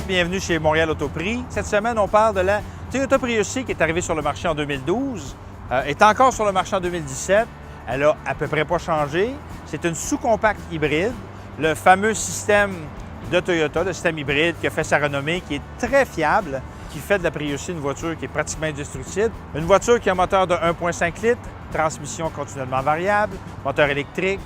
bienvenue chez Montréal Autoprix. Cette semaine, on parle de la Toyota Prius C qui est arrivée sur le marché en 2012, est encore sur le marché en 2017. Elle a à peu près pas changé. C'est une sous-compacte hybride, le fameux système de Toyota, le système hybride qui a fait sa renommée, qui est très fiable, qui fait de la Prius C une voiture qui est pratiquement indestructible. Une voiture qui a un moteur de 1,5 litres, transmission continuellement variable, moteur électrique,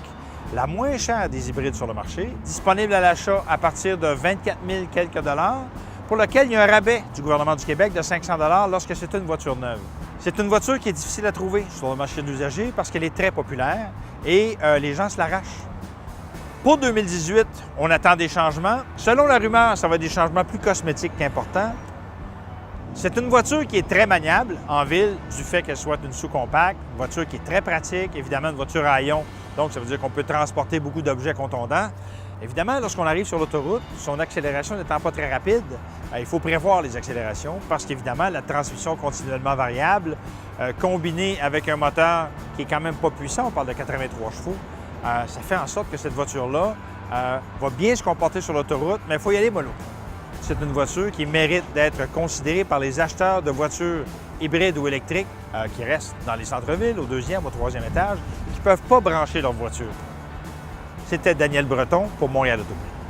la moins chère des hybrides sur le marché, disponible à l'achat à partir de 24 000 quelques dollars, pour lequel il y a un rabais du gouvernement du Québec de 500 dollars lorsque c'est une voiture neuve. C'est une voiture qui est difficile à trouver sur le marché de l'usager parce qu'elle est très populaire et les gens se l'arrachent. Pour 2018, on attend des changements. Selon la rumeur, ça va être des changements plus cosmétiques qu'importants. C'est une voiture qui est très maniable en ville du fait qu'elle soit une sous-compacte, une voiture qui est très pratique, évidemment une voiture à haillons, donc ça veut dire qu'on peut transporter beaucoup d'objets contondants. Évidemment, lorsqu'on arrive sur l'autoroute, son accélération n'étant pas très rapide, il faut prévoir les accélérations parce qu'évidemment, la transmission continuellement variable, combinée avec un moteur qui est quand même pas puissant, on parle de 83 chevaux, ça fait en sorte que cette voiture-là va bien se comporter sur l'autoroute, mais il faut y aller mollo. C'est une voiture qui mérite d'être considérée par les acheteurs de voitures hybrides ou électriques qui restent dans les centres-villes, au deuxième, au troisième étage, et qui ne peuvent pas brancher leur voiture. C'était Daniel Breton pour Montréal Autoprix.